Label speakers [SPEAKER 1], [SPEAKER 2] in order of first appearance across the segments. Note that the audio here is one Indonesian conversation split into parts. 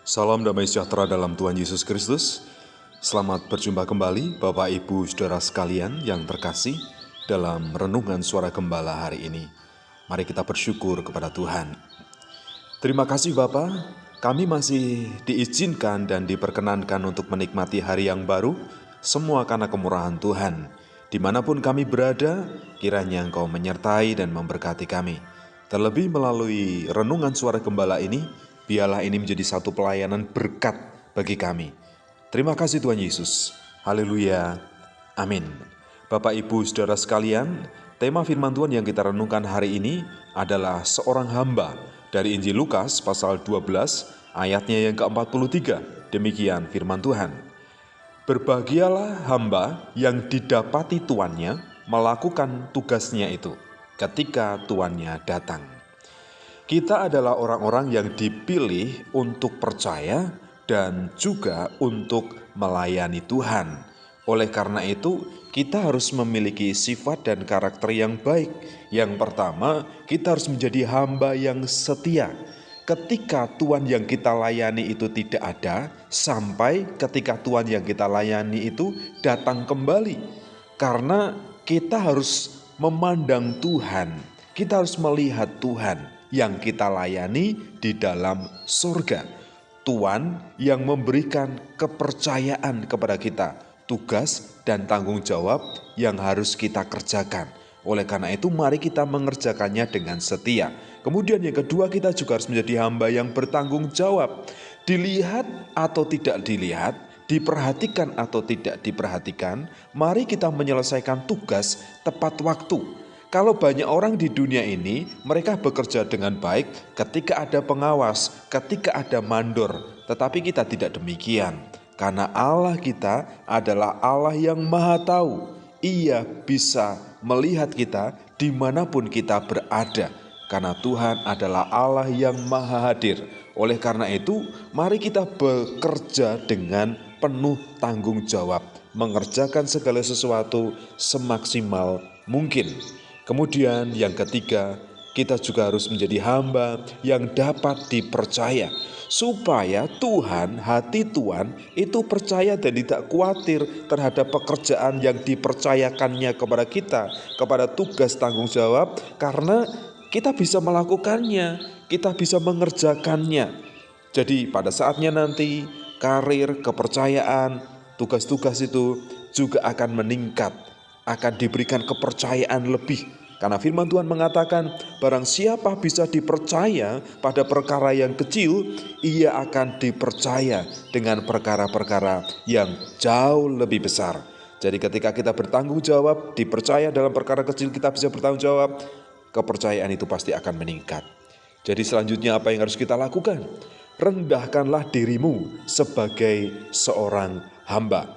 [SPEAKER 1] Salam damai sejahtera dalam Tuhan Yesus Kristus. Selamat berjumpa kembali Bapak Ibu Saudara sekalian yang terkasih dalam renungan suara gembala hari ini. Mari kita bersyukur kepada Tuhan. Terima kasih Bapak, kami masih diizinkan dan diperkenankan untuk menikmati hari yang baru, semua karena kemurahan Tuhan. Dimanapun kami berada, kiranya Engkau menyertai dan memberkati kami. Terlebih melalui renungan suara gembala ini, biarlah ini menjadi satu pelayanan berkat bagi kami. Terima kasih Tuhan Yesus. Haleluya. Amin. Bapak Ibu Saudara sekalian, tema firman Tuhan yang kita renungkan hari ini adalah seorang hamba dari Injil Lukas pasal 12 ayatnya yang ke-43. Demikian firman Tuhan. Berbahagialah hamba yang didapati tuannya melakukan tugasnya itu ketika tuannya datang. Kita adalah orang-orang yang dipilih untuk percaya dan juga untuk melayani Tuhan. Oleh karena itu, kita harus memiliki sifat dan karakter yang baik. Yang pertama, kita harus menjadi hamba yang setia. Ketika Tuhan yang kita layani itu tidak ada, sampai ketika Tuhan yang kita layani itu datang kembali. Karena kita harus memandang Tuhan, kita harus melihat Tuhan yang kita layani di dalam surga. Tuhan yang memberikan kepercayaan kepada kita, tugas dan tanggung jawab yang harus kita kerjakan. Oleh karena itu mari kita mengerjakannya dengan setia. Kemudian yang kedua, kita juga harus menjadi hamba yang bertanggung jawab. Dilihat atau tidak dilihat, diperhatikan atau tidak diperhatikan, mari kita menyelesaikan tugas tepat waktu. Kalau banyak orang di dunia ini, mereka bekerja dengan baik ketika ada pengawas, ketika ada mandor. Tetapi kita tidak demikian. Karena Allah kita adalah Allah yang maha tahu. Ia bisa melihat kita dimanapun kita berada. Karena Tuhan adalah Allah yang maha hadir. Oleh karena itu, mari kita bekerja dengan penuh tanggung jawab. Mengerjakan segala sesuatu semaksimal mungkin. Kemudian yang ketiga, kita juga harus menjadi hamba yang dapat dipercaya. Supaya Tuhan, hati Tuhan itu percaya dan tidak khawatir terhadap pekerjaan yang dipercayakannya kepada kita. Kepada tugas tanggung jawab, karena kita bisa melakukannya, kita bisa mengerjakannya. Jadi pada saatnya nanti, karir, kepercayaan, tugas-tugas itu juga akan meningkat. Akan diberikan kepercayaan lebih. Karena firman Tuhan mengatakan, barang siapa bisa dipercaya pada perkara yang kecil, ia akan dipercaya dengan perkara-perkara yang jauh lebih besar. Jadi ketika kita bertanggung jawab, dipercaya dalam perkara kecil, kita bisa bertanggung jawab, kepercayaan itu pasti akan meningkat. Jadi selanjutnya apa yang harus kita lakukan? Rendahkanlah dirimu sebagai seorang hamba.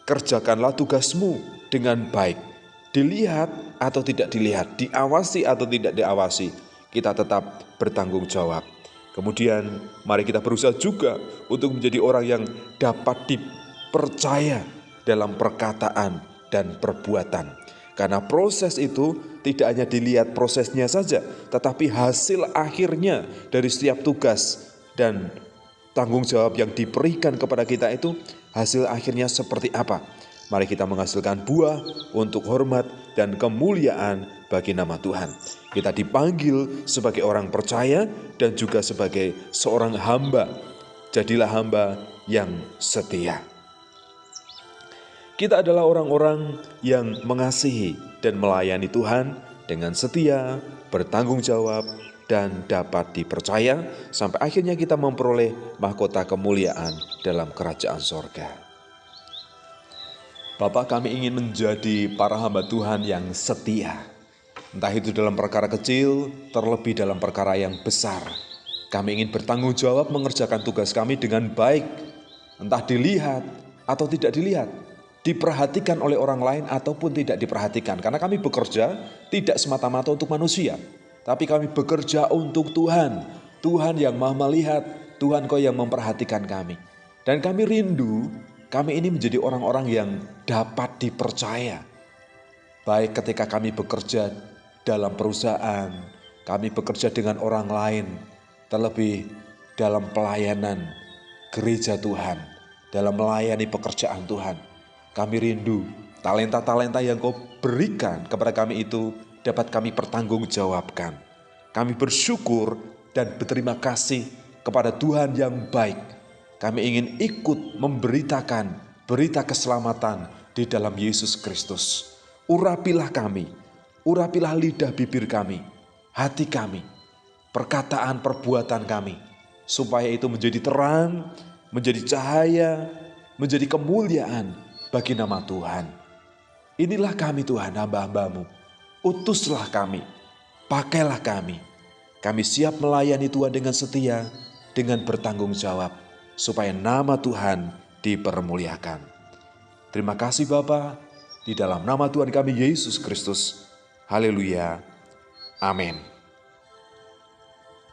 [SPEAKER 1] Kerjakanlah tugasmu dengan baik. Dilihat atau tidak dilihat, diawasi atau tidak diawasi, kita tetap bertanggung jawab. Kemudian mari kita berusaha juga untuk menjadi orang yang dapat dipercaya dalam perkataan dan perbuatan. Karena proses itu tidak hanya dilihat prosesnya saja, tetapi hasil akhirnya dari setiap tugas dan tanggung jawab yang diberikan kepada kita itu, hasil akhirnya seperti apa. Mari kita menghasilkan buah untuk hormat dan kemuliaan bagi nama Tuhan. Kita dipanggil sebagai orang percaya dan juga sebagai seorang hamba. Jadilah hamba yang setia. Kita adalah orang-orang yang mengasihi dan melayani Tuhan dengan setia, bertanggung jawab, dan dapat dipercaya sampai akhirnya kita memperoleh mahkota kemuliaan dalam kerajaan sorga. Bapak, kami ingin menjadi para hamba Tuhan yang setia. Entah itu dalam perkara kecil, terlebih dalam perkara yang besar. Kami ingin bertanggung jawab mengerjakan tugas kami dengan baik. Entah dilihat atau tidak dilihat, diperhatikan oleh orang lain ataupun tidak diperhatikan. Karena kami bekerja tidak semata-mata untuk manusia, tapi kami bekerja untuk Tuhan. Tuhan yang maha melihat, Tuhan Kau yang memperhatikan kami. Dan kami rindu, kami ini menjadi orang-orang yang dapat dipercaya. Baik ketika kami bekerja dalam perusahaan, kami bekerja dengan orang lain, terlebih dalam pelayanan. gereja Tuhan, dalam melayani pekerjaan Tuhan. Kami rindu talenta-talenta yang Kau berikan kepada kami itu dapat kami pertanggungjawabkan. Kami bersyukur dan berterima kasih kepada Tuhan yang baik. Kami ingin ikut memberitakan berita keselamatan di dalam Yesus Kristus. Urapilah kami, urapilah lidah bibir kami, hati kami, perkataan perbuatan kami, supaya itu menjadi terang, menjadi cahaya, menjadi kemuliaan bagi nama Tuhan. Inilah kami Tuhan, hamba-Hamba-Mu. Utuslah kami, pakailah kami. Kami siap melayani Tuhan dengan setia, dengan bertanggung jawab, supaya nama Tuhan dipermuliakan. Terima kasih Bapa, di dalam nama Tuhan kami Yesus Kristus. Haleluya. Amin.